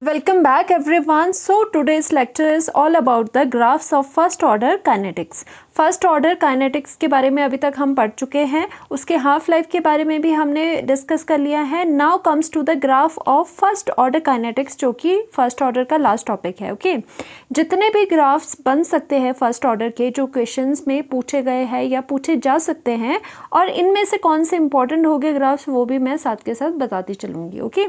Welcome back everyone. So today's lecture is all about the graphs of first order kinetics. First order kinetics के बारे में अभी तक हम पढ़ चुके हैं, उसके हाफ लाइफ के बारे में भी हमने डिस्कस कर लिया है. Now comes to the graph of first order kinetics, जो कि फर्स्ट ऑर्डर का लास्ट टॉपिक है. ओके, जितने भी ग्राफ्स बन सकते हैं फर्स्ट ऑर्डर के, जो क्वेश्चंस में पूछे गए हैं या पूछे जा सकते हैं, और इनमें से कौन से इंपॉर्टेंट हो गए ग्राफ्स, वो भी मैं साथ के साथ बताती चलूँगी. ओके,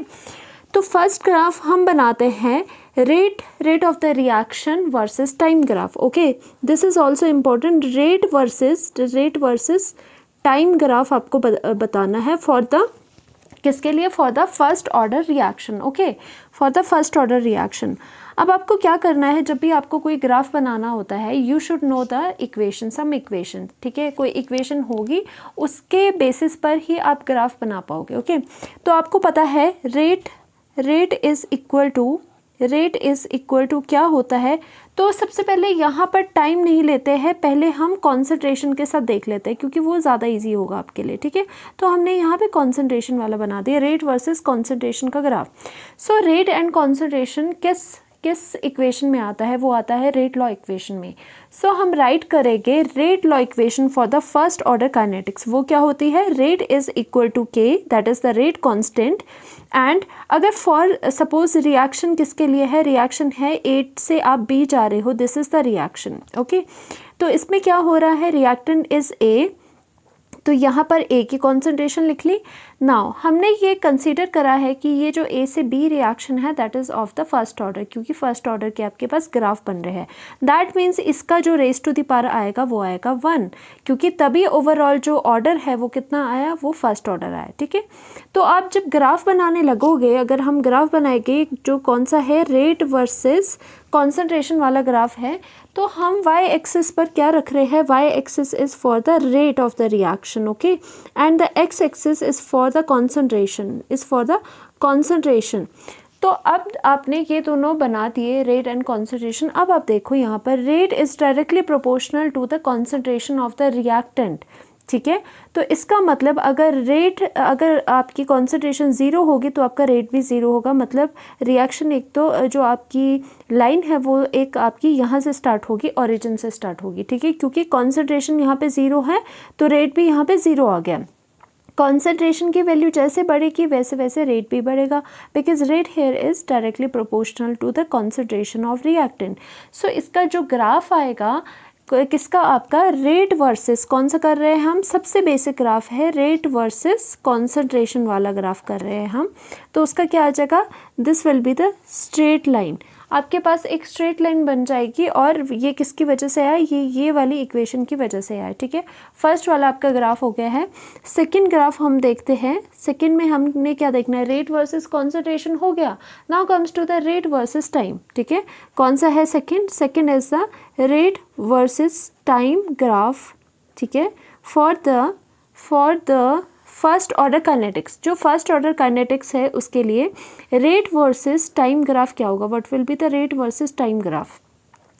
तो फर्स्ट ग्राफ हम बनाते हैं rate of the reaction versus time graph. Okay, this is also important. Rate versus time graph आपको बताना है फॉर द किसके लिए, for the first order reaction. Okay, for the first order reaction. अब आपको क्या करना है, जब भी आपको कोई ग्राफ बनाना होता है, you should know the equation, some equation. ठीक है, कोई इक्वेशन होगी, उसके बेसिस पर ही आप ग्राफ बना पाओगे. ओके, तो आपको पता है रेट इज इक्वल टू क्या होता है. तो सबसे पहले यहाँ पर टाइम नहीं लेते हैं, पहले हम कॉन्सेंट्रेशन के साथ देख लेते हैं, क्योंकि वो ज़्यादा इजी होगा आपके लिए. ठीक है, तो हमने यहाँ पे कॉन्सेंट्रेशन वाला बना दिया, रेट वर्सेस कॉन्सेंट्रेशन का graph. So rate and concentration किस इक्वेशन में आता है, वो आता है रेट लॉ इक्वेशन में. सो हम राइट करेंगे rate law equation for the first order kinetics. वो क्या होती है, रेट इज इक्वल टू के, that is the rate constant. And अगर फॉर सपोज रिएक्शन किसके लिए है, रिएक्शन है 8 से आप B जा रहे हो, this is the reaction. Okay, तो इसमें क्या हो रहा है, रिएक्टेंट इज A, तो यहाँ पर A की कॉन्सेंट्रेशन लिख ली. नाउ हमने ये कंसीडर करा है कि ये जो A से B रिएक्शन है that is of the first order, क्योंकि फर्स्ट ऑर्डर के आपके पास ग्राफ बन रहे हैं. दैट मीन्स इसका जो रेस टू द पावर आएगा वो आएगा 1, क्योंकि तभी ओवरऑल जो ऑर्डर है वो कितना आया, वो फर्स्ट ऑर्डर आया. ठीक है, तो आप जब ग्राफ बनाने लगोगे, अगर हम ग्राफ बनाएंगे जो कौन सा है, रेट वर्सेस कॉन्सेंट्रेशन वाला ग्राफ है, तो हम y एक्सिस पर क्या रख रहे हैं, y axis is for the rate of the reaction. Okay, and the x axis is for the concentration. तो अब आपने ये दोनों बना दिए, रेट एंड कॉन्सेंट्रेशन. अब आप देखो यहाँ पर rate is directly proportional to the concentration of the reactant. ठीक है, तो इसका मतलब अगर आपकी कॉन्सेंट्रेशन 0 होगी तो आपका रेट भी 0 होगा. मतलब रिएक्शन एक तो जो आपकी लाइन है वो एक आपकी यहाँ से स्टार्ट होगी, ओरिजिन से स्टार्ट होगी. ठीक है, क्योंकि कॉन्सेंट्रेशन यहाँ पे 0 है तो रेट भी यहाँ पे 0 आ गया. कॉन्सेंट्रेशन की वैल्यू जैसे बढ़ेगी वैसे वैसे रेट भी बढ़ेगा, because rate here is directly proportional to the concentration of reactant. So इसका जो ग्राफ आएगा किसका, आपका रेट वर्सेस, कौन सा कर रहे हैं हम, सबसे बेसिक ग्राफ है रेट वर्सेस कॉन्सेंट्रेशन वाला ग्राफ कर रहे हैं हम. तो उसका क्या आ जाएगा, this will be the straight line. आपके पास एक स्ट्रेट लाइन बन जाएगी, और ये किसकी वजह से आया, ये वाली इक्वेशन की वजह से आया. ठीक है, फर्स्ट वाला आपका ग्राफ हो गया है. सेकंड ग्राफ हम देखते हैं. सेकंड में हमने क्या देखना है, रेट वर्सेस कॉन्सेंट्रेशन हो गया. Now comes to the rate versus time. ठीक है, कौन सा है second is the rate versus time graph. ठीक है, for the first order kinetics. जो फर्स्ट ऑर्डर काइनेटिक्स है उसके लिए रेट वर्सेस टाइम ग्राफ क्या होगा, what will be the rate versus time graph.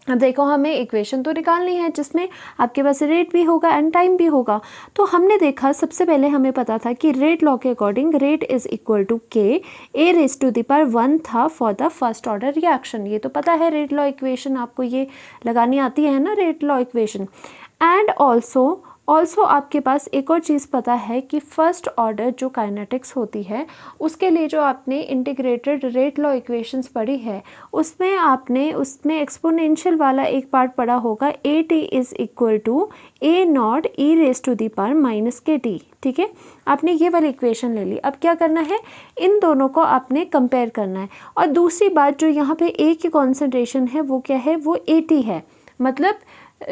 अब देखो, हमें इक्वेशन तो निकालनी है जिसमें आपके पास रेट भी होगा एंड टाइम भी होगा. तो हमने देखा, सबसे पहले हमें पता था कि रेट लॉ के according rate is equal to K A raise to the power 1 था for the first order reaction. ये तो पता है रेट लॉ इक्वेशन, आपको ये लगानी आती है ना, rate law equation. And also आपके पास एक और चीज़ पता है कि फर्स्ट ऑर्डर जो काइनेटिक्स होती है उसके लिए जो आपने इंटीग्रेटेड रेट लॉ इक्वेशंस पढ़ी है, उसमें एक्सपोनेंशियल वाला एक पार्ट पढ़ा होगा, A T is equal to A not E raise to the power minus के टी. ठीक है, आपने ये वाली इक्वेशन ले ली. अब क्या करना है, इन दोनों को आपने कंपेयर करना है. और दूसरी बात, जो यहाँ पे ए की कॉन्सेंट्रेशन है वो क्या है, वो 80 है. मतलब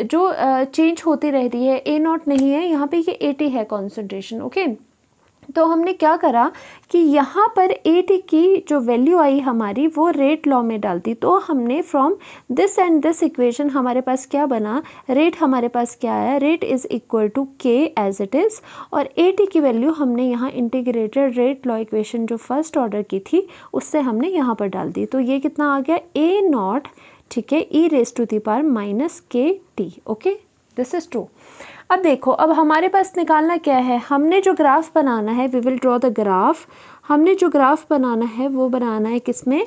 जो चेंज होती रहती है, ए नॉट नहीं है यहाँ पे, ये 80 है कॉन्सेंट्रेशन. ओके, तो हमने क्या करा कि यहाँ पर 80 की जो वैल्यू आई हमारी वो रेट लॉ में डाल दी. तो हमने from this and this equation हमारे पास क्या बना, रेट हमारे पास क्या आया, रेट इज़ इक्वल टू के एज इट इज़. और 80 की वैल्यू हमने यहाँ इंटीग्रेटेड रेट लॉ इक्वेशन जो फर्स्ट ऑर्डर की थी उससे हमने यहाँ पर डाल दी. तो ये कितना आ गया, ए नॉट, ठीक है, e raise to the power minus के t. Okay, this is true. अब देखो, अब हमारे पास निकालना क्या है, हमने जो ग्राफ बनाना है, we will draw the graph. हमने जो ग्राफ बनाना है वो बनाना है किसमें,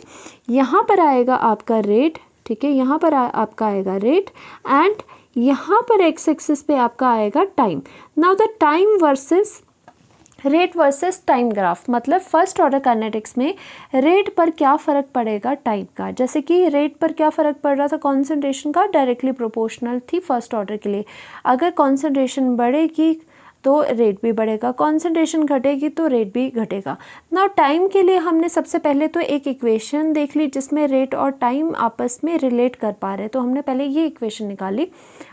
यहाँ पर आएगा आपका रेट, ठीक है, यहाँ पर आपका आएगा रेट एंड यहाँ पर एक्स एक्सिस पे आपका आएगा time. Now the time versus rate versus time graph, मतलब फर्स्ट ऑर्डर काइनेटिक्स में रेट पर क्या फ़र्क पड़ेगा टाइम का। जैसे कि रेट पर क्या फ़र्क पड़ रहा था कॉन्सेंट्रेशन का, डायरेक्टली प्रोपोर्शनल थी फर्स्ट ऑर्डर के लिए। अगर कॉन्सेंट्रेशन बढ़ेगी तो रेट भी बढ़ेगा, कॉन्सेंट्रेशन घटेगी तो रेट भी घटेगा। नाउ टाइम के लिए हमने सबसे पहले तो एक इक्वेशन देख ली जिसमें रेट और टाइम आपस में रिलेट कर पा रहे, तो हमने पहले ये इक्वेशन निकाली।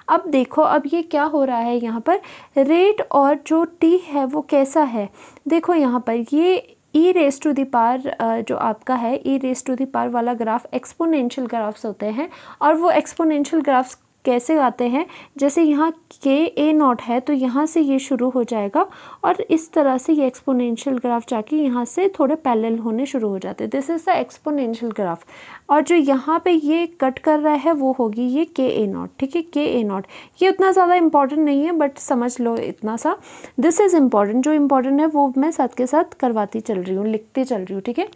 अब देखो अब ये क्या हो रहा है, यहाँ पर रेट और जो टी है वो कैसा है, देखो यहाँ पर ये ई रेस टू दी पावर जो आपका है e raise to the power वाला ग्राफ एक्सपोनेंशियल ग्राफ्स होते हैं। और वो एक्सपोनेंशियल ग्राफ्स कैसे आते हैं, जैसे यहाँ के ए नॉट है तो यहाँ से ये शुरू हो जाएगा और इस तरह से ये एक्सपोनेंशियल ग्राफ जाके यहाँ से थोड़े पैरेलल होने शुरू हो जाते हैं। This is the exponential graph. और जो यहाँ पे ये कट कर रहा है वो होगी ये के ए नॉट, ठीक है, के ए नॉट। ये उतना ज़्यादा इंपॉर्टेंट नहीं है बट समझ लो इतना सा, दिस इज़ इम्पॉर्टेंट। जो इम्पॉर्टेंट है वो मैं साथ के साथ करवाती चल रही हूँ, लिखती चल रही हूँ, ठीक है।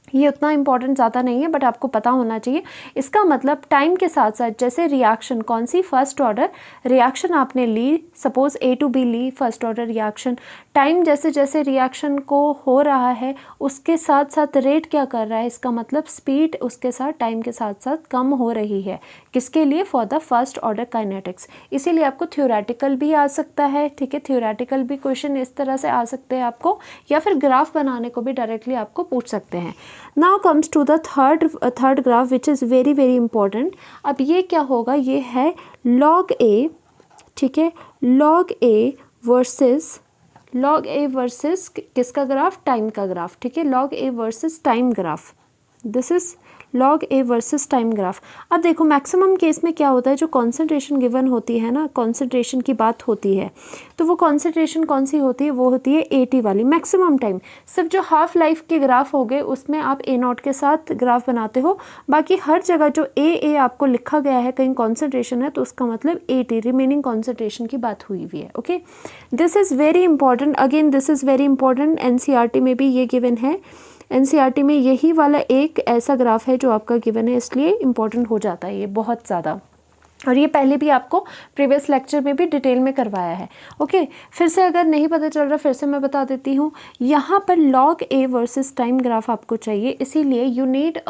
ये उतना इंपॉर्टेंट ज़्यादा नहीं है बट आपको पता होना चाहिए। इसका मतलब टाइम के साथ साथ जैसे रिएक्शन, कौन सी फर्स्ट ऑर्डर रिएक्शन आपने ली, सपोज ए टू बी ली फर्स्ट ऑर्डर रिएक्शन, टाइम जैसे जैसे रिएक्शन को हो रहा है उसके साथ साथ रेट क्या कर रहा है, इसका मतलब स्पीड उसके साथ टाइम के साथ साथ कम हो रही है। किसके लिए, for the first order kinetics. इसीलिए आपको थ्योरेटिकल भी आ सकता है, ठीक है, थ्योरेटिकल भी क्वेश्चन इस तरह से आ सकते हैं आपको, या फिर ग्राफ बनाने को भी डायरेक्टली आपको पूछ सकते हैं। Now comes to the third graph which is very very important. अब ये क्या होगा, ये है लॉग ए, ठीक है, लॉग ए वर्सेस किसका ग्राफ, टाइम का ग्राफ, ठीक है, log A versus time graph. This is log A versus time graph. अब देखो मैक्सिमम केस में क्या होता है, जो कॉन्सेंट्रेशन गिवन होती है ना, कॉन्सेंट्रेशन की बात होती है तो वो कॉन्सेंट्रेशन कौन सी होती है, वो होती है 80 वाली मैक्सिमम टाइम। सिर्फ जो हाफ लाइफ के ग्राफ हो गए उसमें आप ए नॉट के साथ ग्राफ बनाते हो, बाकी हर जगह जो ए आपको लिखा गया है कहीं कॉन्सेंट्रेशन है तो उसका मतलब 80 रिमेनिंग कॉन्सेंट्रेशन की बात हुई हुई है। Okay, this is very important, again this is very important. NCERT में भी ये गिवन है, एनसीईआरटी में यही वाला एक ऐसा ग्राफ है जो आपका गिवन है, इसलिए इम्पॉर्टेंट हो जाता है ये बहुत ज़्यादा। और ये पहले भी आपको प्रीवियस लेक्चर में भी डिटेल में करवाया है। ओके, फिर से अगर नहीं पता चल रहा फिर से मैं बता देती हूँ। यहाँ पर log A versus time graph आपको चाहिए, इसीलिए यू नीड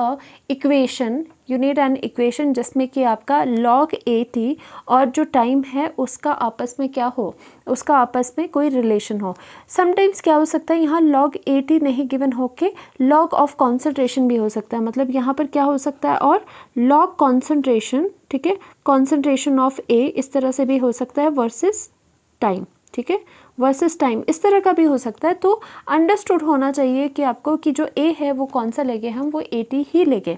एन इक्वेशन जिसमें कि आपका लॉग ए टी और जो टाइम है उसका आपस में क्या हो, उसका आपस में कोई रिलेशन हो। समटाइम्स क्या हो सकता है, यहाँ लॉग ए टी नहीं गिवन होके लॉग ऑफ कॉन्सेंट्रेशन भी हो सकता है, मतलब यहाँ पर क्या हो सकता है, और लॉग कॉन्सेंट्रेशन, ठीक है, कॉन्सेंट्रेशन ऑफ ए इस तरह से भी हो सकता है वर्सेस टाइम, ठीक है, वर्सेस टाइम इस तरह का भी हो सकता है। तो अंडरस्टूड होना चाहिए कि आपको कि जो ए है वो कौन सा लेंगे, हम वो 80 ही लेंगे।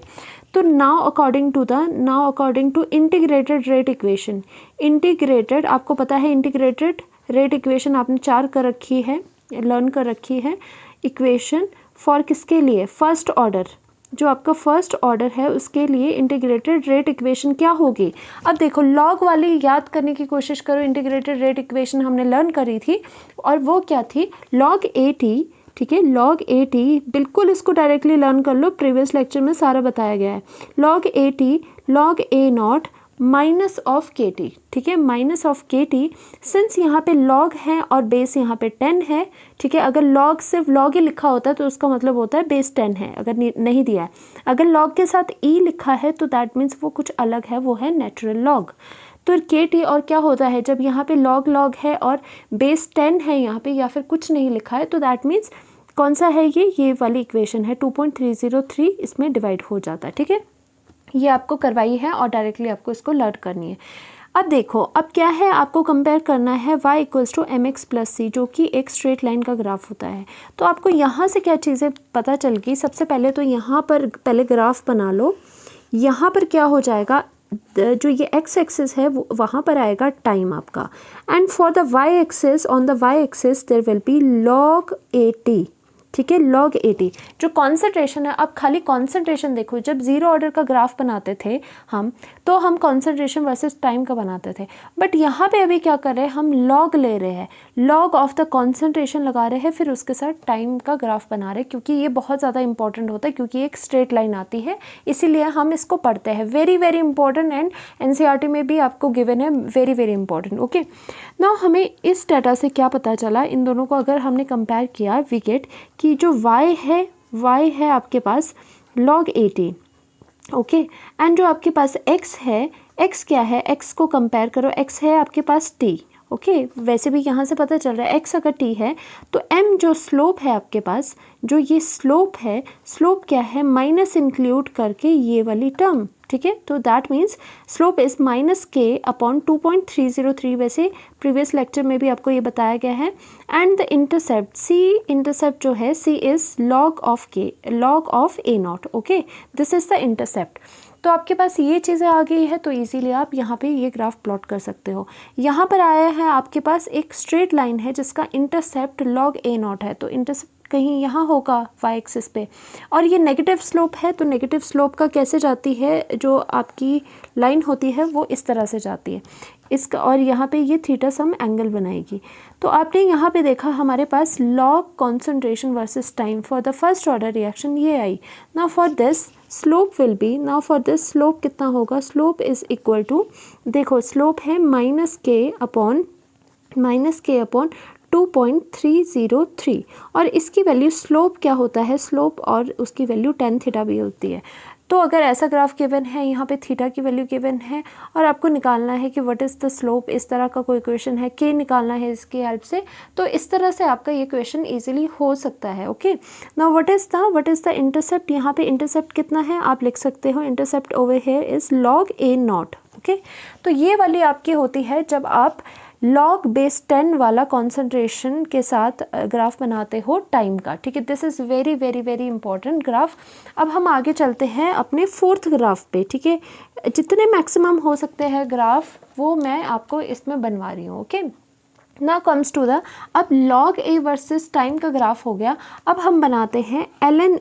तो now according to integrated rate equation, integrated आपको पता है इंटीग्रेटेड रेट इक्वेशन आपने 4 कर रखी है, लर्न कर रखी है। इक्वेशन फॉर किसके लिए, फर्स्ट ऑर्डर, जो आपका फर्स्ट ऑर्डर है उसके लिए इंटीग्रेटेड रेट इक्वेशन क्या होगी। अब देखो लॉग वाली याद करने की कोशिश करो, इंटीग्रेटेड रेट इक्वेशन हमने लर्न करी थी और वो क्या थी, लॉग ए टी, ठीक है, लॉग ए टी, बिल्कुल इसको डायरेक्टली लर्न कर लो, प्रीवियस लेक्चर में सारा बताया गया है। Log A T log A not minus of के टी, ठीक है, माइनस ऑफ के टी। सिंस यहाँ पे लॉग है और बेस यहाँ पे 10 है, ठीक है, अगर लॉग सिर्फ लॉग ही लिखा होता है तो उसका मतलब होता है बेस 10 है, अगर नहीं दिया है। अगर लॉग के साथ ई लिखा है तो दैट मीन्स वो कुछ अलग है, वो है नेचुरल लॉग। तो के टी और क्या होता है, जब यहाँ पे लॉग है और बेस 10 है यहाँ पे या फिर कुछ नहीं लिखा है तो दैट मीन्स कौन सा है, ये वाली इक्वेशन है 2.303 इसमें डिवाइड हो जाता है, ठीक है। ये आपको करवाई है और डायरेक्टली आपको इसको लर्न करनी है। अब देखो अब क्या है, आपको कंपेयर करना है y = mx + c जो कि एक स्ट्रेट लाइन का ग्राफ होता है। तो आपको यहाँ से क्या चीज़ें पता चल गई, सबसे पहले तो यहाँ पर पहले ग्राफ बना लो। यहाँ पर क्या हो जाएगा, जो ये x एक्सिस है वो वहाँ पर आएगा टाइम आपका, and for the y axis, on the y axis there will be log 80, ठीक है, log 80 जो कॉन्सेंट्रेशन है। अब खाली कॉन्सेंट्रेशन देखो, जब जीरो ऑर्डर का ग्राफ बनाते थे हम, तो हम कॉन्सेंट्रेशन वर्सेस टाइम का बनाते थे, बट यहाँ पे अभी क्या कर रहे हैं, हम लॉग ले रहे हैं, लॉग ऑफ द कॉन्सेंट्रेशन लगा रहे हैं, फिर उसके साथ टाइम का ग्राफ बना रहे हैं, क्योंकि ये बहुत ज़्यादा इंपॉर्टेंट होता है, क्योंकि एक स्ट्रेट लाइन आती है, इसीलिए हम इसको पढ़ते हैं। Very very important, and NCERT में भी आपको गिवन है, very very important. Okay, now हमें इस डाटा से क्या पता चला, इन दोनों को अगर हमने कंपेयर किया, वी गेट कि जो y है आपके पास log 80, ओके, एंड जो आपके पास x है, x क्या है, x को कंपेयर करो, x है आपके पास t, ओके, वैसे भी यहाँ से पता चल रहा है x अगर t है तो m जो स्लोप है आपके पास, जो ये स्लोप है, स्लोप क्या है, माइनस इंक्लूड करके ये वाली टर्म, ठीक है, तो that means slope is -k/2.303, वैसे प्रीवियस लेक्चर में भी आपको ये बताया गया है। And the intercept c, intercept जो है c is log of k, log of a0, okay, this is the intercept. तो आपके पास ये चीज़ें आ गई है, तो इजीली आप यहाँ पे ये ग्राफ प्लॉट कर सकते हो। यहाँ पर आया है आपके पास एक स्ट्रेट लाइन है जिसका इंटरसेप्ट log a0 है, तो इंटरसेप्ट कहीं यहाँ होगा y एक्सिस पे, और ये नेगेटिव स्लोप है, तो नेगेटिव स्लोप का कैसे जाती है, जो आपकी लाइन होती है वो इस तरह से जाती है इसका, और यहाँ पे ये थीटा सम एंगल बनाएगी। तो आपने यहाँ पे देखा हमारे पास log concentration versus time for the first order reaction ये आई। Now for this slope will be, now for this slope कितना होगा, स्लोप इज इक्वल टू, देखो स्लोप है -k/2.303, और इसकी वैल्यू, स्लोप क्या होता है, स्लोप और उसकी वैल्यू tan थीटा भी होती है। तो अगर ऐसा ग्राफ गिवन है, यहाँ पे थीटा की वैल्यू गिवन है, और आपको निकालना है कि व्हाट इज़ द स्लोप, इस तरह का कोई क्वेश्चन है, के निकालना है इसकी हेल्प से, तो इस तरह से आपका ये क्वेश्चन इजीली हो सकता है। Okay, now what is the intercept, यहाँ पे इंटरसेप्ट कितना है आप लिख सकते हो, intercept over here is log a0, okay. तो ये वाली आपकी होती है जब आप log बेस 10 वाला कॉन्सेंट्रेशन के साथ ग्राफ बनाते हो टाइम का, ठीक है। This is very very very important graph. अब हम आगे चलते हैं अपने फोर्थ ग्राफ पे, ठीक है। जितने मैक्सिमम हो सकते हैं ग्राफ वो मैं आपको इसमें बनवा रही हूँ, okay. Now comes to the, अब log a वर्सेस टाइम का ग्राफ हो गया, अब हम बनाते हैं ln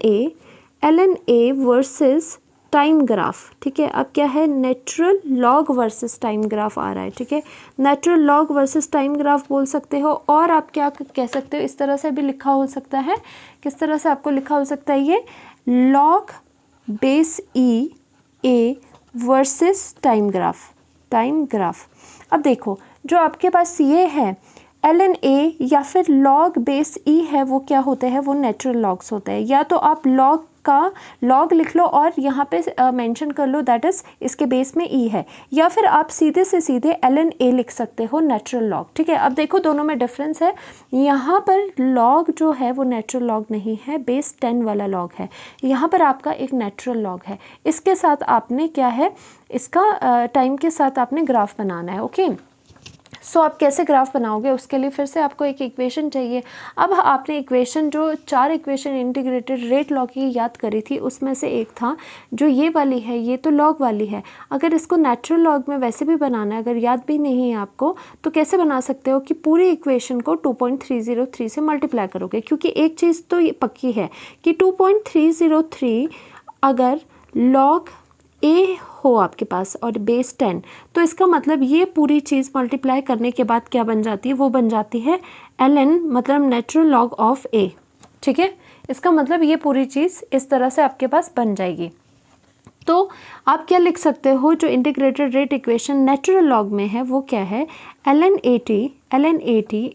a versus time graph, ठीक है। अब क्या है, natural log versus time graph आ रहा है, ठीक है। Natural log versus time graph बोल सकते हो, और आप क्या कह सकते हो, इस तरह से भी लिखा हो सकता है, किस तरह से आपको लिखा हो सकता है, ये log base a versus time graph. अब देखो जो आपके पास ये है ln a या फिर log बेस e है, वो क्या होते हैं, वो नेचुरल लॉग्स होते हैं। या तो आप log का log लिख लो और यहाँ पे मेंशन कर लो दैट इज़ इसके बेस में e है, या फिर आप सीधे से सीधे ln a लिख सकते हो नेचुरल लॉग, ठीक है। अब देखो दोनों में डिफरेंस है, यहाँ पर log जो है वो नेचुरल लॉग नहीं है, बेस 10 वाला लॉग है, यहाँ पर आपका एक नेचुरल लॉग है। इसके साथ आपने क्या है, इसका टाइम के साथ आपने ग्राफ बनाना है, ओके। सो आप कैसे ग्राफ बनाओगे, उसके लिए फिर से आपको एक इक्वेशन चाहिए। अब आपने इक्वेशन, जो 4 इक्वेशन इंटीग्रेटेड रेट लॉ की याद करी थी, उसमें से एक था जो ये वाली है, ये तो लॉग वाली है। अगर इसको नेचुरल लॉग में वैसे भी बनाना है, अगर याद भी नहीं है आपको, तो कैसे बना सकते हो कि पूरी इक्वेशन को 2.303 से मल्टीप्लाई करोगे, क्योंकि एक चीज़ तो ये पक्की है कि 2.303 अगर लॉग ए हो आपके पास और बेस 10, तो इसका मतलब ये पूरी चीज़ मल्टीप्लाई करने के बाद क्या बन जाती है, वो बन जाती है ln, मतलब नेचुरल लॉग ऑफ a, ठीक है। इसका मतलब ये पूरी चीज़ इस तरह से आपके पास बन जाएगी। तो आप क्या लिख सकते हो, जो integrated rate equation natural log में है वो क्या है, ln 80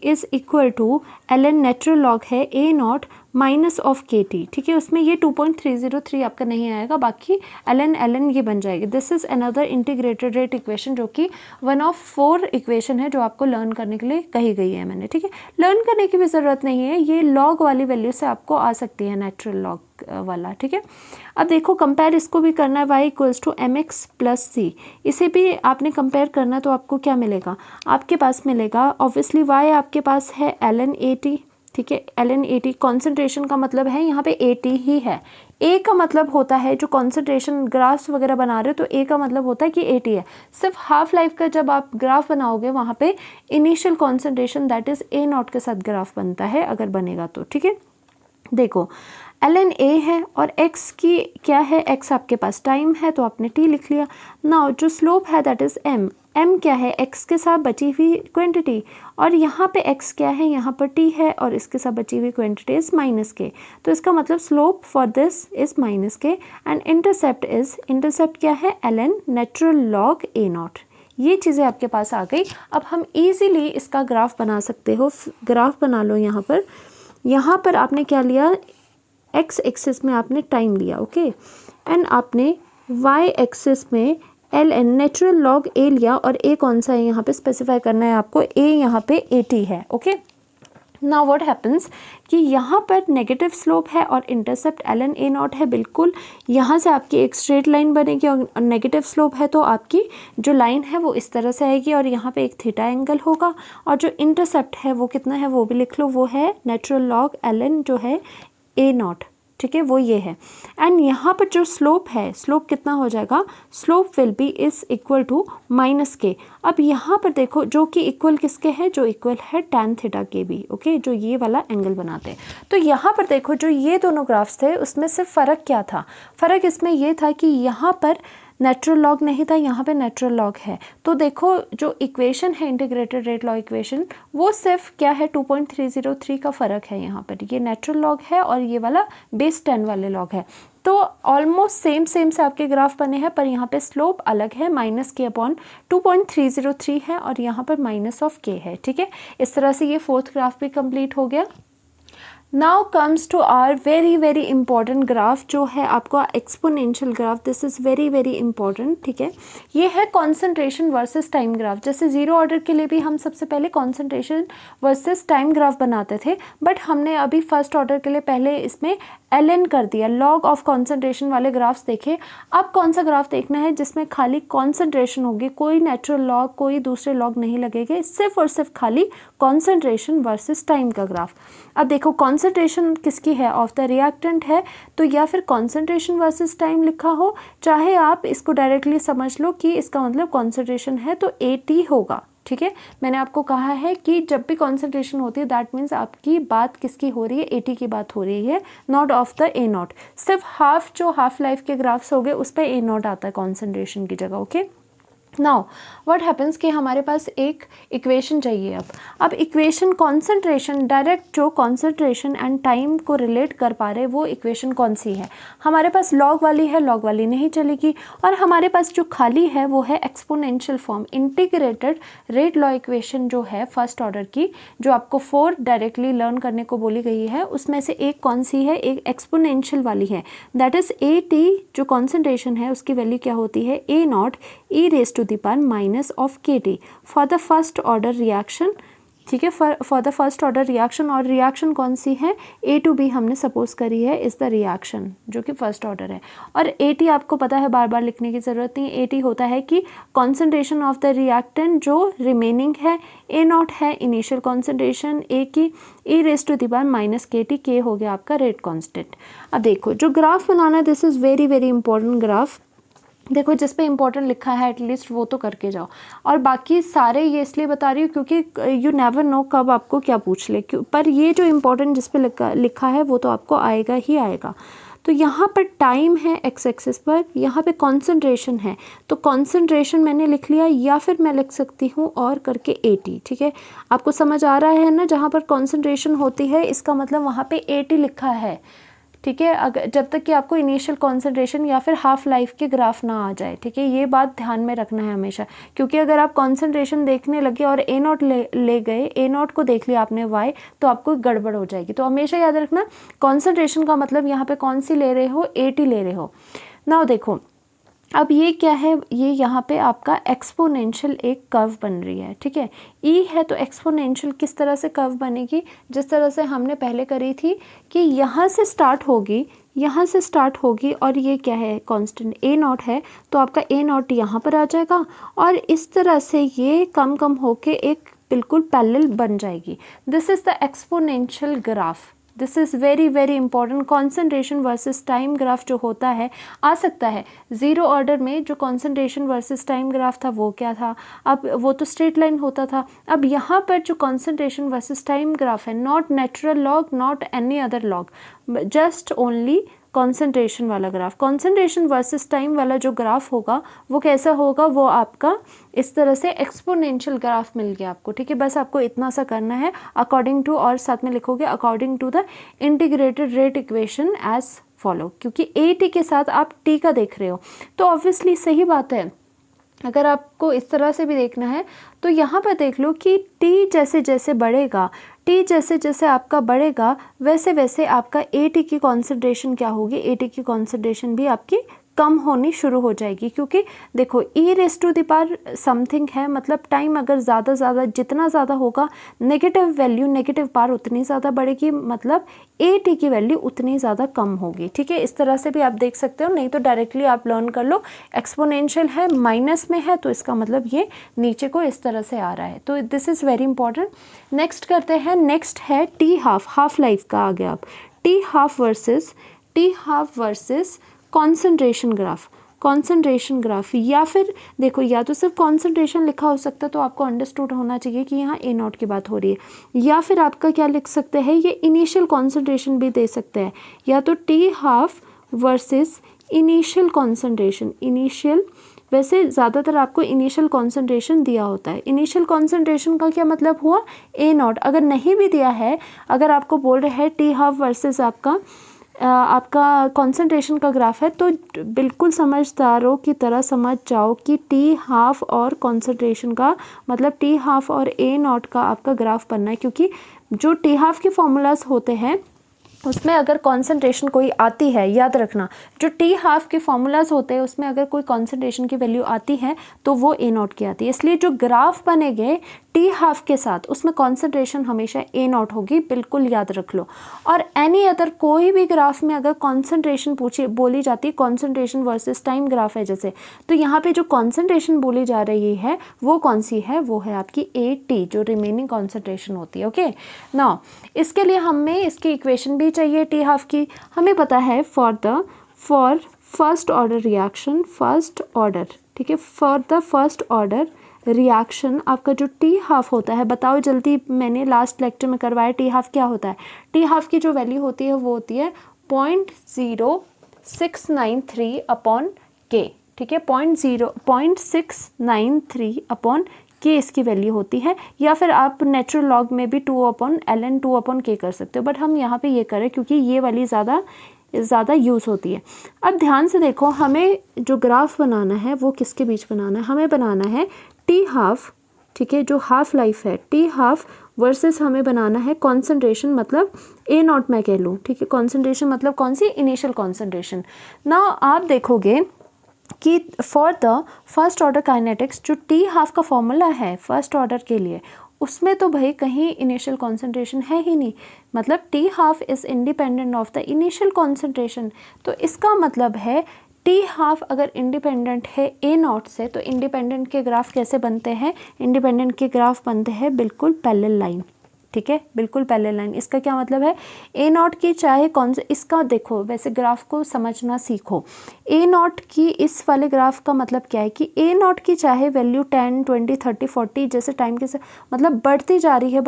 is equal to ln natural log है a0 माइनस ऑफ kt, ठीक है। उसमें ये 2.303 आपका नहीं आएगा, बाकी ln ये बन जाएगी। This is another integrated rate equation, जो कि 1 of 4 इक्वेशन है जो आपको लर्न करने के लिए कही गई है मैंने, ठीक है। लर्न करने की भी ज़रूरत नहीं है, ये लॉग वाली वैल्यू से आपको आ सकती है, नेचुरल लॉग वाला, ठीक है। अब देखो कंपेयर इसको भी करना है, y equals to mx plus c, इसे भी आपने कंपेयर करना, तो आपको क्या मिलेगा, आपके पास मिलेगा ऑब्वियसली y आपके पास है ln 80, ठीक है। ln 80 कॉन्सेंट्रेशन का मतलब है यहाँ पे 80 ही है। a का मतलब होता है, जो कॉन्सेंट्रेशन ग्राफ्स वगैरह बना रहे हो, तो a का मतलब होता है कि 80 है। सिर्फ हाफ लाइफ का जब आप ग्राफ बनाओगे, वहाँ पे initial concentration that is a0 के साथ ग्राफ बनता है, अगर बनेगा तो, ठीक है। देखो ln a है और x की क्या है, x आपके पास टाइम है तो आपने t लिख लिया। नाउ जो स्लोप है दैट इज़ m क्या है, x के साथ बची हुई क्वांटिटी, और यहाँ पे x क्या है, यहाँ पर t है और इसके साथ बची हुई क्वांटिटी इज़ -k। तो इसका मतलब slope for this is -k and intercept क्या है, ln नेचुरल लॉग a0। ये चीज़ें आपके पास आ गई। अब हम इजीली इसका ग्राफ बना सकते हो। ग्राफ बना लो। यहाँ पर आपने क्या लिया, x एक्सिस में आपने टाइम लिया, ओके, एंड आपने y एक्सिस में ln नेचुरल लॉग a लिया, और a कौन सा है यहाँ पे स्पेसिफाई करना है आपको, a यहाँ पे 80 है, ओके। नाउ व्हाट हैपन्स कि यहाँ पर नेगेटिव स्लोप है और इंटरसेप्ट ln a0 है, बिल्कुल यहाँ से आपकी एक स्ट्रेट लाइन बनेगी, और नेगेटिव स्लोप है तो आपकी जो लाइन है वो इस तरह से आएगी, और यहाँ पे एक थीटा एंगल होगा, और जो इंटरसेप्ट है वो कितना है वो भी लिख लो, वो है नेचुरल लॉग ln जो है a0, ठीक है, वो ये है। एंड यहाँ पर जो स्लोप है, स्लोप कितना हो जाएगा, slope will be is equal to -k। अब यहाँ पर देखो जो कि इक्वल किसके है, जो इक्वल है tan थीटा के भी, ओके, जो ये वाला एंगल बनाते हैं। तो यहाँ पर देखो जो ये दोनों ग्राफ्स थे उसमें सिर्फ फ़र्क क्या था, फ़र्क इसमें ये था कि यहाँ पर नेचुरल लॉग नहीं था, यहाँ पे नेचुरल लॉग है। तो देखो जो इक्वेशन है इंटीग्रेटेड रेट लॉ इक्वेशन, वो सिर्फ क्या है 2.303 का फ़र्क है। यहाँ पर ये नेचुरल लॉग है और ये वाला बेस 10 वाले लॉग है। तो ऑलमोस्ट सेम से आपके ग्राफ बने हैं, पर यहाँ पे स्लोप अलग है, -k/2.303 है और यहाँ पर -k है, ठीक है। इस तरह से ये फोर्थ ग्राफ भी कंप्लीट हो गया। Now comes to our very important graph, जो है आपका exponential graph. This is very important, ठीक है। ये है कॉन्सेंट्रेशन वर्सेस टाइम ग्राफ। जैसे जीरो ऑर्डर के लिए भी हम सबसे पहले कॉन्सेंट्रेशन वर्सेस टाइम ग्राफ बनाते थे, बट हमने अभी फर्स्ट ऑर्डर के लिए पहले इसमें ln कर दिया, लॉग ऑफ कॉन्सेंट्रेशन वाले ग्राफ्स देखे। अब कौन सा ग्राफ देखना है जिसमें खाली कॉन्सेंट्रेशन होगी, कोई नेचुरल लॉग कोई दूसरे लॉग नहीं लगेंगे, सिर्फ और सिर्फ खाली कॉन्सेंट्रेशन वर्सेस टाइम का ग्राफ। अब देखो कॉन्सेंट्रेशन किसकी है, ऑफ द रिएक्टेंट है, तो या फिर कॉन्सेंट्रेशन वर्सेस टाइम लिखा हो, चाहे आप इसको डायरेक्टली समझ लो कि इसका मतलब कॉन्सेंट्रेशन है तो AT होगा, ठीक है। मैंने आपको कहा है कि जब भी कॉन्सेंट्रेशन होती है दैट मीन्स आपकी बात किसकी हो रही है, AT की बात हो रही है, नॉट ऑफ द A0। सिर्फ हाफ जो हाफ लाइफ के ग्राफ्स हो गए उस पर A0 आता है कॉन्सेंट्रेशन की जगह, ओके। नाउ व्हाट हैपन्स कि हमारे पास एक इक्वेशन चाहिए। अब इक्वेशन कॉन्सेंट्रेशन, डायरेक्ट जो कॉन्सेंट्रेशन एंड टाइम को रिलेट कर पा रहे वो इक्वेशन कौन सी है। हमारे पास लॉग वाली है, लॉग वाली नहीं चलेगी, और हमारे पास जो खाली है वो है exponential form, integrated rate law equation जो है फर्स्ट ऑर्डर की, जो आपको 4 डायरेक्टली लर्न करने को बोली गई है। उसमें से एक कौन सी है, एक एक्सपोनेंशियल वाली है, दैट इज AT जो कॉन्सेंट्रेशन है उसकी वैल्यू क्या होती है, A0 e⁻⁻ for the first order reaction, ठीक है, for the first order reaction. और रिएक्शन कौन सी है, A to B हमने सपोज करी है इज द रिएक्शन जो कि फर्स्ट ऑर्डर है। और AT आपको पता है, बार बार लिखने की ज़रूरत नहीं। AT होता है कि कॉन्सेंट्रेशन ऑफ द रिएक्टेंट जो रिमेनिंग है, A0 है इनिशियल कॉन्सेंट्रेशन A की, e⁻⁻ k हो गया आपका रेट कॉन्स्टेंट। अब देखो जो ग्राफ बनाना है, this is very important graph. देखो जिस पे इम्पोर्टेंट लिखा है एटलीस्ट वो तो करके जाओ, और बाकी सारे ये इसलिए बता रही हूँ क्योंकि यू नेवर नो कब आपको क्या पूछ ले, पर ये जो इम्पोर्टेंट जिस पे लिखा है वो तो आपको आएगा ही आएगा। तो यहाँ पर टाइम है एक्स एक्सिस पर, यहाँ पे कॉन्सेंट्रेशन है, तो कॉन्सेंट्रेशन मैंने लिख लिया, या फिर मैं लिख सकती हूँ और करके AT, ठीक है। आपको समझ आ रहा है ना, जहाँ पर कॉन्सेंट्रेशन होती है इसका मतलब वहाँ पे AT लिखा है, ठीक है। अगर जब तक कि आपको इनिशियल कॉन्सेंट्रेशन या फिर हाफ लाइफ के ग्राफ ना आ जाए, ठीक है, ये बात ध्यान में रखना है हमेशा, क्योंकि अगर आप कॉन्सेंट्रेशन देखने लगे और A0 ले गए, A0 को देख लिया आपने Y, तो आपको गड़बड़ हो जाएगी। तो हमेशा याद रखना कॉन्सेंट्रेशन का मतलब यहाँ पे कौन सी ले रहे हो, AT ले रहे हो। नाउ देखो अब ये क्या है, ये यहाँ पे आपका एक्सपोनेंशियल एक कर्व बन रही है, ठीक है। E है तो एक्सपोनेंशियल किस तरह से कर्व बनेगी, जिस तरह से हमने पहले करी थी कि यहाँ से स्टार्ट होगी, और ये क्या है कांस्टेंट A0 है, तो आपका A0 यहाँ पर आ जाएगा, और इस तरह से ये कम होके एक बिल्कुल पैरेलल बन जाएगी। This is the exponential graph, this is very very important. Concentration versus time graph जो होता है आ सकता है ज़ीरो ऑर्डर में, जो कॉन्सेंट्रेशन वर्सेस टाइम ग्राफ था वो क्या था, अब वो तो स्ट्रेट लाइन होता था। अब यहाँ पर जो कॉन्सेंट्रेशन वर्सेस टाइम ग्राफ है, not natural log, not any other log, just only concentration वाला ग्राफ। कॉन्सेंट्रेशन वर्सेस टाइम वाला जो ग्राफ होगा वो कैसा होगा, वो आपका इस तरह से एक्सपोनेंशियल ग्राफ मिल गया आपको, ठीक है। बस आपको इतना सा करना है, अकॉर्डिंग टू, और साथ में लिखोगे according to the integrated rate equation as follow, क्योंकि ए टी के साथ आप टी का देख रहे हो तो ऑब्वियसली सही बात है। अगर आपको इस तरह से भी देखना है तो यहाँ पर देख लो कि टी जैसे जैसे बढ़ेगा, टी जैसे जैसे आपका बढ़ेगा वैसे वैसे आपका ए टी की कॉन्सेंट्रेशन क्या होगी, ए टी की कॉन्सेंट्रेशन भी आपकी कम होनी शुरू हो जाएगी। क्योंकि देखो e raise to the power something है, मतलब टाइम अगर ज़्यादा जितना ज़्यादा होगा नेगेटिव वैल्यू, नेगेटिव पावर उतनी ज़्यादा बढ़ेगी, मतलब ए टी की वैल्यू उतनी ज़्यादा कम होगी, ठीक है। इस तरह से भी आप देख सकते हो, नहीं तो डायरेक्टली आप लर्न कर लो। एक्सपोनेंशियल है, माइनस में है, तो इसका मतलब ये नीचे को इस तरह से आ रहा है, तो this is very important. Next करते हैं, नेक्स्ट है टी हाफ, हाफ लाइफ का आ गया अब। T half versus concentration graph, concentration graph, या फिर देखो या तो सिर्फ कॉन्सेंट्रेशन लिखा हो सकता है तो आपको अंडरस्टूड होना चाहिए कि यहाँ ए नॉट की बात हो रही है, या फिर आपका क्या लिख सकते हैं, ये इनिशियल कॉन्सेंट्रेशन भी दे सकते हैं, या तो T half versus initial concentration. Initial, वैसे ज़्यादातर आपको इनिशियल कॉन्सेंट्रेशन दिया होता है। इनिशियल कॉन्सेंट्रेशन का क्या मतलब हुआ, ए नॉट। अगर नहीं भी दिया है, अगर आपको बोल रहे हैं टी हाफ वर्सेस आपका कॉन्सेंट्रेशन का ग्राफ है, तो बिल्कुल समझदारों की तरह समझ जाओ कि टी हाफ और कॉन्सेंट्रेशन का मतलब टी हाफ और ए नॉट का आपका ग्राफ बनना है। क्योंकि जो टी हाफ के फॉर्मूलाज होते हैं उसमें अगर कॉन्सेंट्रेशन कोई आती है, याद रखना जो टी हाफ के फॉर्मूलाज होते हैं उसमें अगर कोई कॉन्सेंट्रेशन की वैल्यू आती है तो वो ए नॉट की आती है। इसलिए जो ग्राफ बनेंगे टी हाफ के साथ उसमें कॉन्सेंट्रेशन हमेशा ए नॉट होगी, बिल्कुल याद रख लो। और एनी अदर कोई भी ग्राफ में अगर कॉन्सेंट्रेशन बोली जाती है, कॉन्सेंट्रेशन वर्सेस टाइम ग्राफ है जैसे, तो यहाँ पे जो कॉन्सेंट्रेशन बोली जा रही है वो कौन सी है, वो है आपकी ए टी, जो रिमेनिंग कॉन्सेंट्रेशन होती है। ओके नाउ इसके लिए हमें इसकी इक्वेशन भी चाहिए टी हाफ की। हमें पता है for first order reaction, first order, ठीक है, for the first order reaction आपका जो टी हाफ होता है, बताओ जल्दी, मैंने लास्ट लेक्चर में करवाया टी हाफ क्या होता है। टी हाफ की जो वैल्यू होती है वो होती है 0.0693 अपॉन के, ठीक है, 0.693 अपॉन के इसकी वैल्यू होती है, या फिर आप नेचुरल लॉग में भी 2/ln 2/k कर सकते हो, बट हम यहाँ पे ये करें क्योंकि ये वाली ज़्यादा यूज़ होती है। अब ध्यान से देखो, हमें जो ग्राफ बनाना है वो किसके बीच बनाना है, हमें बनाना है टी हाफ, ठीक है, जो हाफ लाइफ है टी हाफ वर्सेस हमें बनाना है कॉन्सेंट्रेशन, मतलब ए नॉट मैं कह लूँ, ठीक है। कॉन्सेंट्रेशन मतलब कौन सी, इनिशियल कॉन्सेंट्रेशन। ना आप देखोगे कि for the first order kinetics जो टी हाफ का फॉर्मूला है फर्स्ट ऑर्डर के लिए, उसमें तो भाई कहीं इनिशियल कॉन्सेंट्रेशन है ही नहीं, मतलब T half is independent of the initial concentration. तो इसका मतलब है टी हाफ अगर इंडिपेंडेंट है ए नॉट से, तो इंडिपेंडेंट के ग्राफ कैसे बनते हैं, इंडिपेंडेंट के ग्राफ बनते हैं बिल्कुल पैरेलल लाइन, ठीक है, बिल्कुल पैरेलल लाइन। इसका क्या मतलब है, ए नॉट की चाहे कौन से, इसका देखो वैसे ग्राफ को समझना सीखो। ए नॉट की इस वाले ग्राफ का मतलब क्या है कि ए नॉट की चाहे वैल्यू 10, 20, 30, 40 जैसे टाइम के मतलब बढ़ती जा रही है,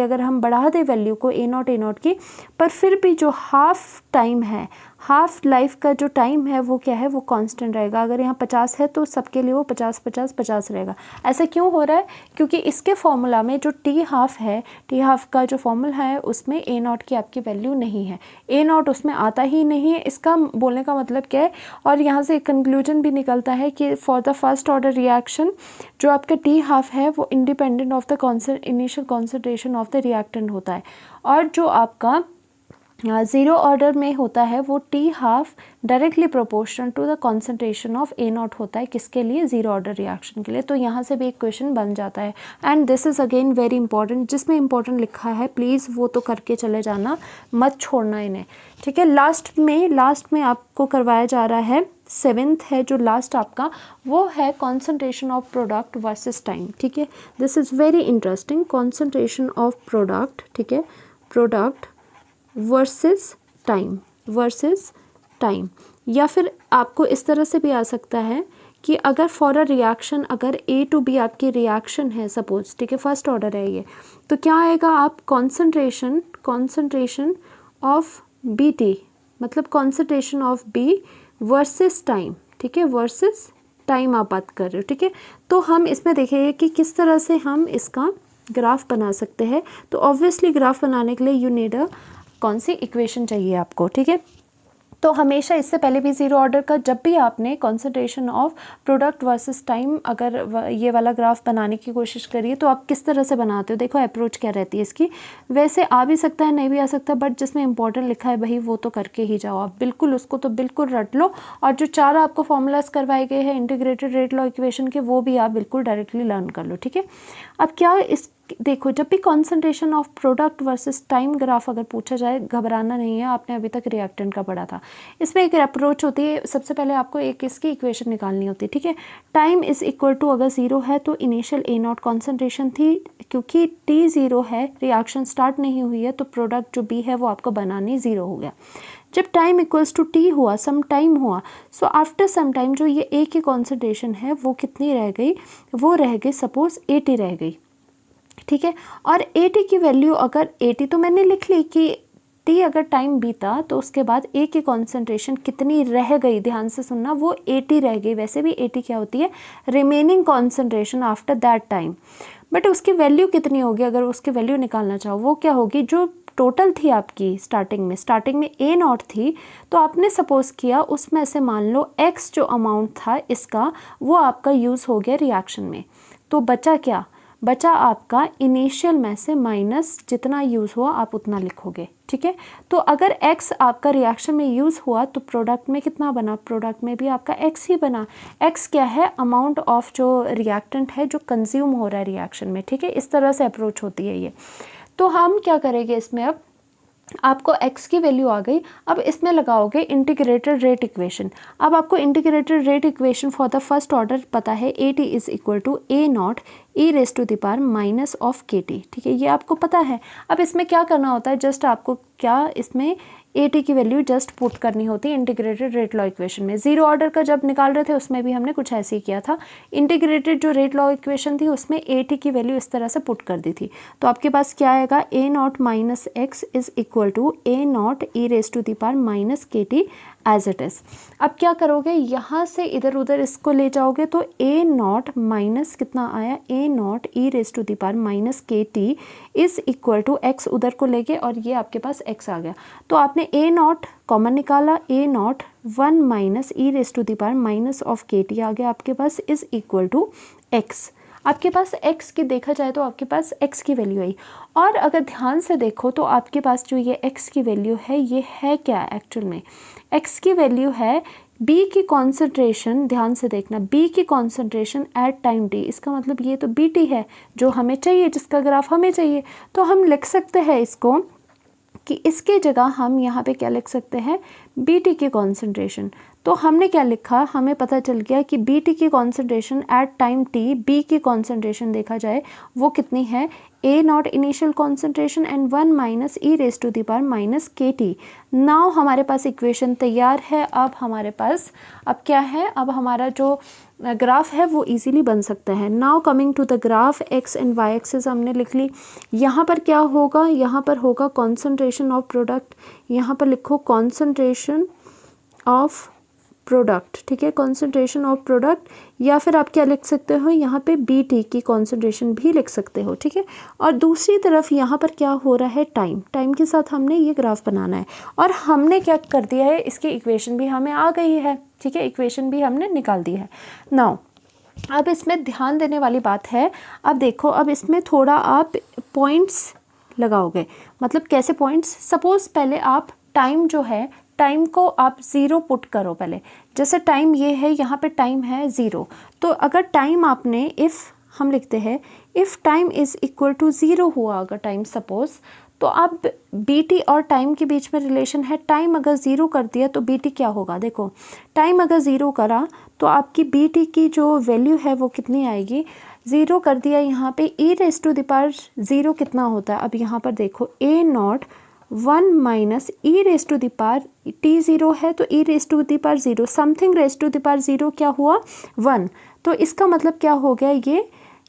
अगर हम बढ़ा दें वैल्यू को ए नॉट की, पर फिर भी जो हाफ टाइम है, हाफ लाइफ का जो टाइम है वो क्या है, वो कांस्टेंट रहेगा। अगर यहाँ 50 है तो सबके लिए वो 50 रहेगा। ऐसा क्यों हो रहा है, क्योंकि इसके फॉर्मूला में जो टी हाफ है, टी हाफ का जो फॉर्मूला है उसमें ए नॉट की आपकी वैल्यू नहीं है, ए नॉट उसमें आता ही नहीं है। इसका बोलने का मतलब क्या है, और यहाँ से एक कंक्लूजन भी निकलता है कि for the first order reaction जो आपका टी हाफ है वो independent of the initial concentration of the reactant होता है, और जो आपका ज़ीरो ऑर्डर में होता है वो T half directly proportional to the concentration of A not होता है, किसके लिए, ज़ीरो ऑर्डर रिएक्शन के लिए। तो यहाँ से भी एक क्वेश्चन बन जाता है, and this is again very important. जिसमें इंपॉर्टेंट लिखा है प्लीज़ वो तो करके चले जाना, मत छोड़ना इन्हें, ठीक है। लास्ट में आपको करवाया जा रहा है, 7th है जो लास्ट आपका, वो है concentration of product versus time, ठीक है। This is very interesting, concentration of product, ठीक है, प्रोडक्ट वर्सेस टाइम। या फिर आपको इस तरह से भी आ सकता है कि अगर फॉर अ रिएक्शन, अगर A to B आपकी रिएक्शन है सपोज, ठीक है, फर्स्ट ऑर्डर है ये, तो क्या आएगा, आप कॉन्सेंट्रेशन ऑफ BT, मतलब concentration of B versus time, ठीक है, वर्सेस टाइम आप बात कर रहे हो, ठीक है। तो हम इसमें देखेंगे कि किस तरह से हम इसका ग्राफ बना सकते हैं। तो ऑब्वियसली ग्राफ बनाने के लिए यू नीड अ कौन सी इक्वेशन चाहिए आपको, ठीक है। तो हमेशा इससे पहले भी ज़ीरो ऑर्डर का जब भी आपने concentration of product versus time अगर ये वाला ग्राफ बनाने की कोशिश करिए तो आप किस तरह से बनाते हो, देखो अप्रोच क्या रहती है इसकी। वैसे आ भी सकता है, नहीं भी आ सकता, बट जिसमें इंपॉर्टेंट लिखा है भाई वो तो करके ही जाओ आप, बिल्कुल उसको तो बिल्कुल रट लो। और जो 4 आपको फॉर्मूलाज करवाए गए हैं इंटीग्रेटेड रेट लॉ इक्वेशन के, वो भी आप बिल्कुल डायरेक्टली लर्न कर लो, ठीक है। अब क्या इस देखो, जब भी concentration of product versus time graph अगर पूछा जाए, घबराना नहीं है, आपने अभी तक रिएक्टेंट का पढ़ा था। इसमें एक अप्रोच होती है, सबसे पहले आपको एक इसकी इक्वेशन निकालनी होती है, ठीक है। टाइम इज इक्वल टू, अगर 0 है तो इनिशियल A0 कॉन्सेंट्रेशन थी, क्योंकि T 0 है, रिएक्शन स्टार्ट नहीं हुई है, तो प्रोडक्ट जो B है वो आपको बनानी 0 हो गया। जब टाइम इक्वल्स टू T हुआ, सम टाइम हुआ, सो आफ्टर सम टाइम जो ये A की कॉन्सेंट्रेशन है वो कितनी रह गई, वो रह गई सपोज 80 रह गई, ठीक है। और 80 की वैल्यू, अगर 80 तो मैंने लिख ली कि T अगर टाइम बीता तो उसके बाद A की कॉन्सेंट्रेशन कितनी रह गई, ध्यान से सुनना, वो 80 रह गई। वैसे भी 80 क्या होती है, remaining concentration after that time. But उसकी वैल्यू कितनी होगी, अगर उसकी वैल्यू निकालना चाहो, वो क्या होगी, जो टोटल थी आपकी स्टार्टिंग में A0 थी, तो आपने सपोज किया उसमें से मान लो X जो अमाउंट था इसका, वो आपका यूज़ हो गया रिएक्शन में। तो बचा क्या, बचा आपका इनिशियल में से माइनस जितना यूज़ हुआ आप उतना लिखोगे, ठीक है। तो अगर X आपका रिएक्शन में यूज़ हुआ तो प्रोडक्ट में कितना बना, प्रोडक्ट में भी आपका X ही बना। X क्या है, अमाउंट ऑफ जो रिएक्टेंट है जो कंज्यूम हो रहा है रिएक्शन में, ठीक है। इस तरह से अप्रोच होती है ये। तो हम क्या करेंगे इसमें, अब आपको x की वैल्यू आ गई, अब इसमें लगाओगे इंटीग्रेटेड रेट इक्वेशन। अब आपको integrated rate equation for the first order पता है, AT is equal to A0 e raise to the power minus of KT, ठीक है, ये आपको पता है। अब इसमें क्या करना होता है, जस्ट आपको क्या इसमें AT की वैल्यू जस्ट पुट करनी होती है इंटीग्रेटेड रेट लॉ इक्वेशन में। ज़ीरो ऑर्डर का जब निकाल रहे थे उसमें भी हमने कुछ ऐसे ही किया था, इंटीग्रेटेड जो रेट लॉ इक्वेशन थी उसमें AT की वैल्यू इस तरह से पुट कर दी थी। तो आपके पास क्या आएगा, A0 minus X is equal to A0 e raise to the power minus KT as it is. अब क्या करोगे, यहाँ से इधर उधर इसको ले जाओगे तो A0 माइनस कितना आया, A0 e raise to the power minus KT is equal to x, उधर को लेके, और ये आपके पास x आ गया। तो आपने A0 कॉमन निकाला, A0 1 minus e raise to the power minus of KT आ गया आपके पास, इज इक्वल टू x। आपके पास x की देखा जाए तो आपके पास x की वैल्यू आई। और अगर ध्यान से देखो तो आपके पास जो ये x की वैल्यू है ये है क्या एक्चुअल में, x की वैल्यू है B की कॉन्सेंट्रेशन, ध्यान से देखना, B की कॉन्सेंट्रेशन एट टाइम t। इसका मतलब ये तो BT है जो हमें चाहिए, जिसका ग्राफ हमें चाहिए। तो हम लिख सकते हैं इसको कि इसके जगह हम यहाँ पे क्या लिख सकते हैं, BT की कॉन्सेंट्रेशन। तो हमने क्या लिखा, हमें पता चल गया कि BT की concentration at time t, B की कॉन्सेंट्रेशन देखा जाए वो कितनी है, A0 initial concentration and 1 minus e raise to the power minus KT। Now हमारे पास इक्वेशन तैयार है। अब हमारे पास अब क्या है, अब हमारा जो ग्राफ है वो इजीली बन सकता है। Now coming to the graph, x and y axis हमने लिख ली। यहाँ पर क्या होगा, यहाँ पर होगा कॉन्सेंट्रेशन ऑफ प्रोडक्ट, यहाँ पर लिखो कॉन्सेंट्रेशन ऑफ प्रोडक्ट, ठीक है, कॉन्सेंट्रेशन ऑफ प्रोडक्ट, या फिर आप क्या लिख सकते हो, यहाँ पे BT की कॉन्सेंट्रेशन भी लिख सकते हो, ठीक है। और दूसरी तरफ यहाँ पर क्या हो रहा है, टाइम के साथ हमने ये ग्राफ बनाना है। और हमने क्या कर दिया है, इसकी इक्वेशन भी हमें आ गई है, ठीक है, इक्वेशन भी हमने निकाल दी है। नाउ अब इसमें ध्यान देने वाली बात है, अब देखो, अब इसमें थोड़ा आप पॉइंट्स लगाओगे, मतलब कैसे पॉइंट्स, सपोज पहले आप टाइम जो है, टाइम को आप 0 पुट करो पहले। जैसे टाइम ये है, यहाँ पे टाइम है 0, तो अगर टाइम आपने इफ़ हम लिखते हैं if time is equal to 0 हुआ अगर टाइम सपोज, तो अब BT और टाइम के बीच में रिलेशन है, टाइम अगर 0 कर दिया तो BT क्या होगा, देखो टाइम अगर 0 करा तो आपकी BT की जो वैल्यू है वो कितनी आएगी, 0 कर दिया यहाँ पे e raise to the power 0 कितना होता है, अब यहाँ पर देखो A0 1 minus e raise to the power t 0 है तो e raise to the power 0, something raise to the power 0 क्या हुआ 1। तो इसका मतलब क्या हो गया,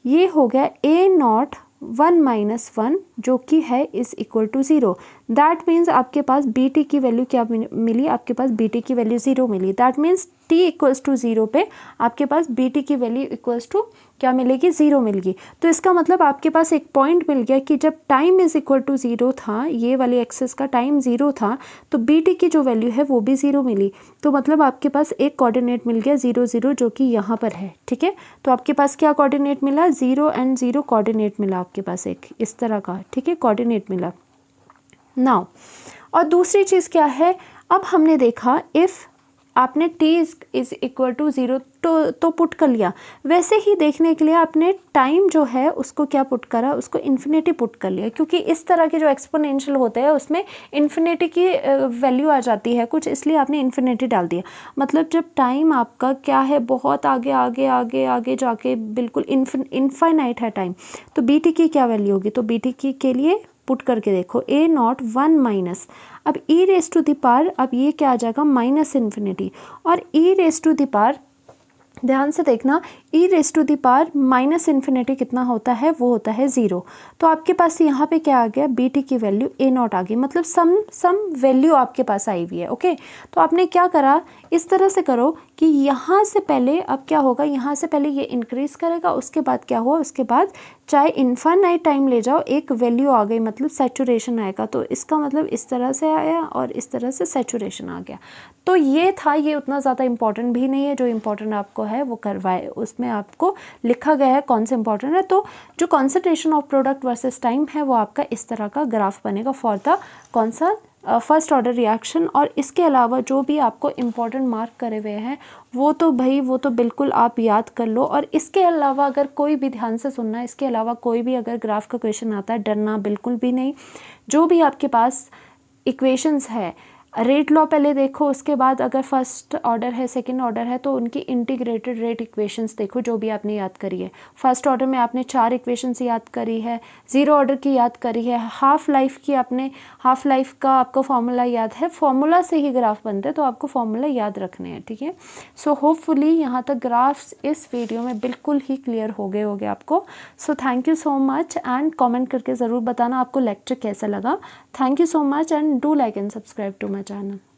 ये हो गया ए नॉट 1 माइनस 1 जो कि है is equal to 0। That means आपके पास बी टी की वैल्यू क्या मिली, आपके पास बी टी की वैल्यू 0 मिली। That means T equals to 0 पे आपके पास बी टी की वैल्यू इक्वल्स टू क्या मिलेगी 0 मिलेगी। तो इसका मतलब आपके पास एक पॉइंट मिल गया कि जब टाइम इज़ इक्वल टू 0 था, ये वाली एक्सेस का टाइम 0 था, तो बी टी की जो वैल्यू है वो भी 0 मिली। तो मतलब आपके पास एक कोऑर्डिनेट मिल गया 0 0 जो कि यहाँ पर है, ठीक है। तो आपके पास क्या कोऑर्डिनेट मिला, 0 एंड 0 कोऑर्डिनेट मिला आपके पास एक इस तरह का, ठीक है, कोऑर्डिनेट मिला। नाउ और दूसरी चीज़ क्या है, अब हमने देखा इफ़ आपने t इज़ इक्वल टू 0 तो पुट कर लिया, वैसे ही देखने के लिए आपने टाइम जो है उसको क्या पुट करा, उसको इन्फिनिटी पुट कर लिया, क्योंकि इस तरह के जो एक्सपोनेंशियल होते हैं उसमें इन्फिनिटी की वैल्यू आ जाती है कुछ, इसलिए आपने इन्फिनिटी डाल दिया। मतलब जब टाइम आपका क्या है बहुत आगे आगे आगे आगे जाके बिल्कुल इनफाइनाइट है टाइम, तो बी टी की क्या वैल्यू होगी, तो बी टी की के लिए पुट करके देखो ए नॉट 1 माइनस, अब e raise to the power, अब ये क्या आ जाएगा माइनस इन्फिनिटी, और e raise to the power ध्यान से देखना, e raise to the power minus infinity कितना होता है, वो होता है 0। तो आपके पास यहाँ पे क्या आ गया, बी टी की वैल्यू ए नॉट आ गई, मतलब सम वैल्यू आपके पास आई हुई है, ओके। तो आपने क्या करा, इस तरह से करो कि यहाँ से पहले अब क्या होगा, यहाँ से पहले ये इंक्रीज़ करेगा, उसके बाद क्या हुआ, उसके बाद चाहे इन्फाइनाइट टाइम ले जाओ एक वैल्यू आ गई, मतलब सैचुरेशन आएगा। तो इसका मतलब इस तरह से आया और इस तरह से सैचुरेशन आ गया। तो ये था, ये उतना ज़्यादा इंपॉर्टेंट भी नहीं है, जो इम्पोर्टेंट आपको है वो करवाए, उसमें आपको लिखा गया है कौन सा इंपॉर्टेंट है। तो जो concentration of product versus time है वो आपका इस तरह का ग्राफ बनेगा फॉर द कौन सा फर्स्ट ऑर्डर रिएक्शन। और इसके अलावा जो भी आपको इम्पॉर्टेंट मार्क करे हुए हैं वो तो भाई वो तो बिल्कुल आप याद कर लो। और इसके अलावा अगर कोई भी, ध्यान से सुनना, इसके अलावा कोई भी अगर ग्राफ का क्वेश्चन आता है डरना बिल्कुल भी नहीं। जो भी आपके पास इक्वेशंस है, रेट लॉ पहले देखो, उसके बाद अगर फर्स्ट ऑर्डर है सेकंड ऑर्डर है तो उनकी इंटीग्रेटेड रेट इक्वेशंस देखो जो भी आपने याद करी है। फर्स्ट ऑर्डर में आपने 4 इक्वेशंस याद करी है, 0 ऑर्डर की याद करी है, हाफ लाइफ की आपने, हाफ लाइफ का आपको फॉर्मूला याद है, फॉर्मूला से ही ग्राफ बनते हैं तो आपको फॉर्मूला याद रखने हैं, ठीक है। सो होपफुली यहाँ तक ग्राफ्स इस वीडियो में बिल्कुल ही क्लियर हो गए होंगे आपको। So thank you so much and comment करके ज़रूर बताना आपको लेक्चर कैसा लगा। Thank you so much and do like and subscribe to my channel.